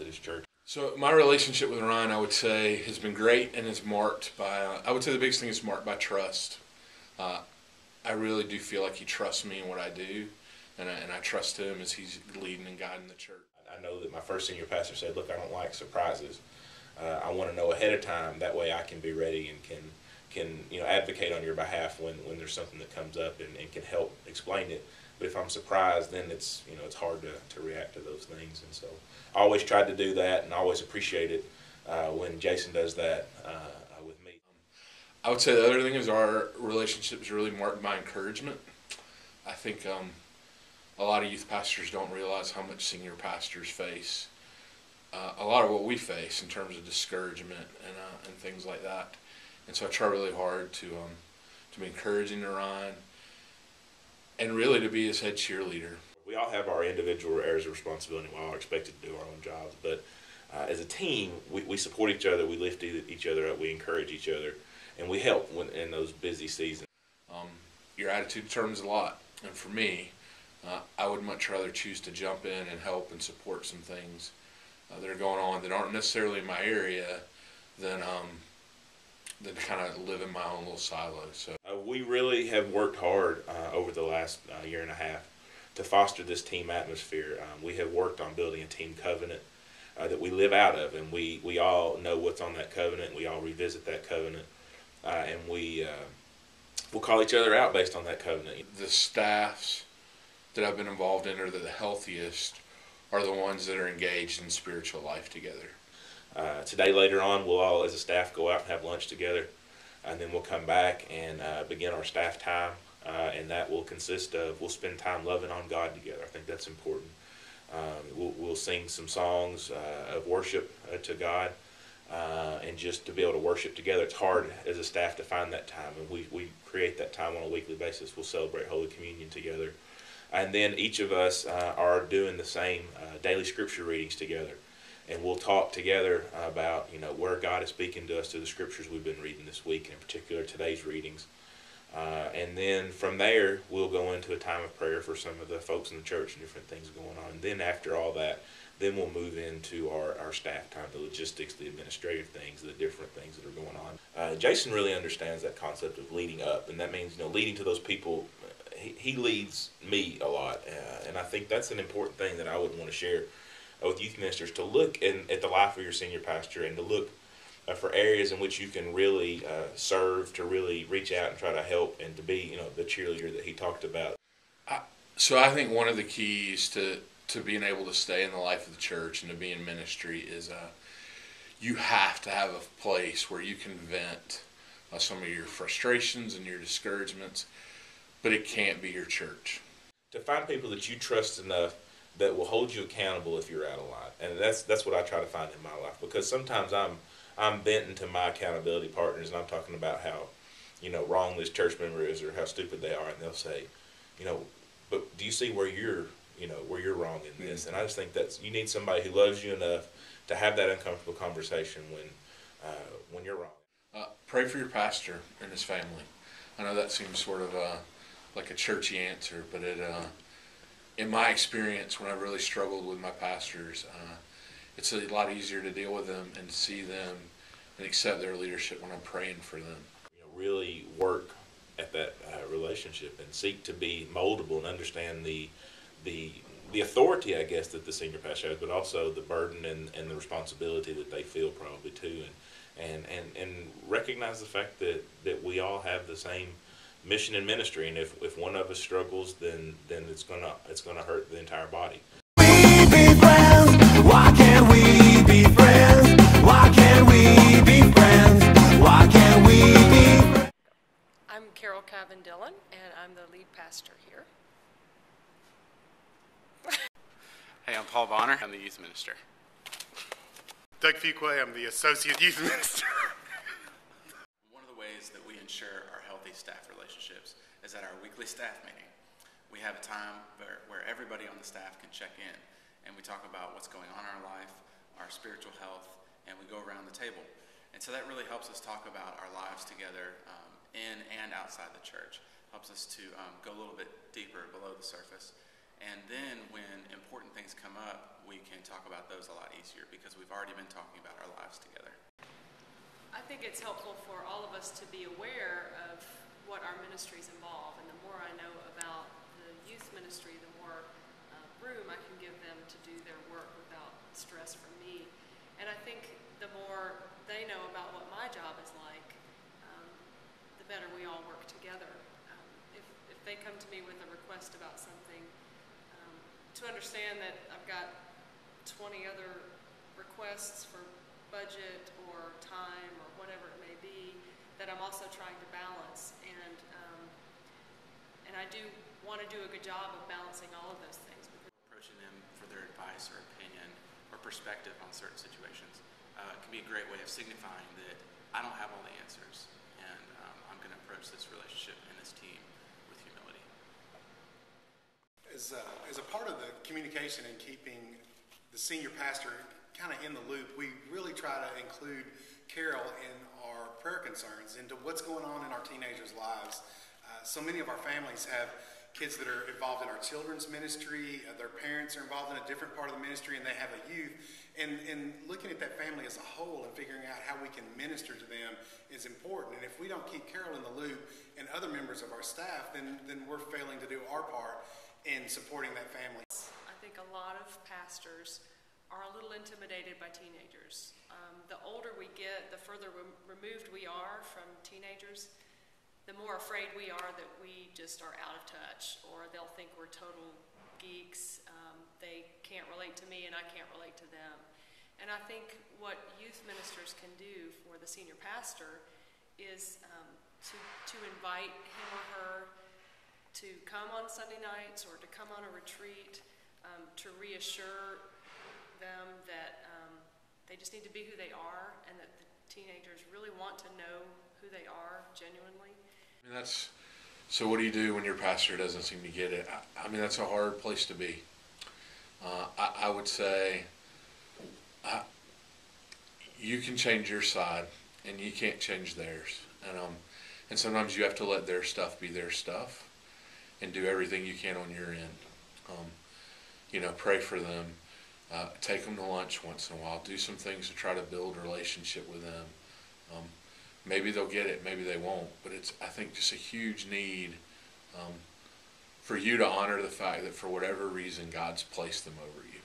at his church? So my relationship with Ryan, I would say, has been great and is marked by, I would say the biggest thing is marked by trust. I really do feel like he trusts me in what I do, and I trust him as he's leading and guiding the church. I know that my first senior pastor said, look, I don't like surprises. I want to know ahead of time. That way I can be ready and can advocate on your behalf when there's something that comes up and can help explain it. But if I'm surprised, then it's hard to react to those things. And so I always tried to do that, and I always appreciate it when Jason does that with me. I would say the other thing is our relationship is really marked by encouragement. I think a lot of youth pastors don't realize how much senior pastors face. A lot of what we face in terms of discouragement and things like that. And so I try really hard to be encouraging to Ryan and really to be his head cheerleader. We all have our individual areas of responsibility. We all are expected to do our own jobs. But as a team, we support each other, we lift each other up, we encourage each other, and we help in those busy seasons. Your attitude determines a lot. And for me, I would much rather choose to jump in and help and support some things that are going on that aren't necessarily in my area than kind of live in my own little silo. So we really have worked hard over the last year and a half to foster this team atmosphere. We have worked on building a team covenant that we live out of, and we all know what's on that covenant. We all revisit that covenant, and we'll call each other out based on that covenant. The staffs that I've been involved in are the healthiest are the ones that are engaged in spiritual life together. Today, later on, we'll all as a staff go out and have lunch together, and then we'll come back and begin our staff time, and that will consist of we'll spend time loving on God together. I think that's important. We'll sing some songs of worship to God, and just to be able to worship together. It's hard as a staff to find that time, and we create that time on a weekly basis. We'll celebrate Holy Communion together. And then each of us are doing the same daily scripture readings together. And we'll talk together about where God is speaking to us through the scriptures we've been reading this week, and in particular today's readings. And then from there, we'll go into a time of prayer for some of the folks in the church and different things going on. And then after all that, then we'll move into our staff time, the logistics, the administrative things, the different things that are going on. Jason really understands that concept of leading up, and that means leading to those people. He leads me a lot, and I think that's an important thing that I would want to share with youth ministers, to look at the life of your senior pastor and to look for areas in which you can really serve, to really reach out and try to help, and to be the cheerleader that he talked about. So I think one of the keys to being able to stay in the life of the church and to be in ministry is you have to have a place where you can vent some of your frustrations and your discouragements, but it can't be your church. To find people that you trust enough that will hold you accountable if you're out of line, and that's what I try to find in my life, because sometimes I'm venting to my accountability partners, and I'm talking about how wrong this church member is or how stupid they are, and they'll say, but do you see where you're wrong in this? And I just think you need somebody who loves you enough to have that uncomfortable conversation when you're wrong. Pray for your pastor and his family. I know that seems sort of like a churchy answer, but in my experience, when I've really struggled with my pastors, it's a lot easier to deal with them and to see them and accept their leadership when I'm praying for them. Really work at that relationship and seek to be moldable and understand the authority, I guess, that the senior pastor has, but also the burden and the responsibility that they feel probably too, and recognize the fact that we all have the same mission and ministry, and if one of us struggles, then it's gonna hurt the entire body. We be friends. Why can't we be friends? Why can't we be friends? Why can't we be friends? I'm Carol Cavan Dillon, and I'm the lead pastor here. Hey, I'm Paul Bonner. I'm the youth minister. Doug Fuqua, I'm the associate youth minister. One of the ways that we ensure our healthy staff relationships is at our weekly staff meeting. We have a time where everybody on the staff can check in, and we talk about what's going on in our life, our spiritual health, and we go around the table. And so that really helps us talk about our lives together in and outside the church. Helps us to go a little bit deeper below the surface. And then when important things come up, we can talk about those a lot easier because we've already been talking about our lives together. I think it's helpful for all of us to be aware of what our ministries involve, and the more I know about the youth ministry, the more room I can give them to do their work without stress from me. And I think the more they know about what my job is like, the better we all work together. If they come to me with a request about something, to understand that I've got 20 other requests for budget or time or whatever it may be that I'm also trying to balance, and I do want to do a good job of balancing all of those things. Approaching them for their advice or opinion or perspective on certain situations can be a great way of signifying that I don't have all the answers, and I'm going to approach this relationship and this team with humility. As a part of the communication and keeping the senior pastor kind of in the loop, we really try to include Carol in our prayer concerns into what's going on in our teenagers' lives. So many of our families have kids that are involved in our children's ministry, their parents are involved in a different part of the ministry, and they have a youth. And looking at that family as a whole and figuring out how we can minister to them is important. And if we don't keep Carol in the loop and other members of our staff, then we're failing to do our part in supporting that family. I think a lot of pastors are a little intimidated by teenagers. The older we get, the further removed we are from teenagers, the more afraid we are that we just are out of touch, or they'll think we're total geeks. They can't relate to me and I can't relate to them. And I think what youth ministers can do for the senior pastor is to invite him or her to come on Sunday nights or to come on a retreat, to reassure them that they just need to be who they are, and that the teenagers really want to know who they are genuinely. I mean, so what do you do when your pastor doesn't seem to get it? I mean, that's a hard place to be. I would say you can change your side and you can't change theirs. And sometimes you have to let their stuff be their stuff and do everything you can on your end. Pray for them. Take them to lunch once in a while. Do some things to try to build a relationship with them. Maybe they'll get it, maybe they won't. But it's, I think, just a huge need for you to honor the fact that for whatever reason, God's placed them over you.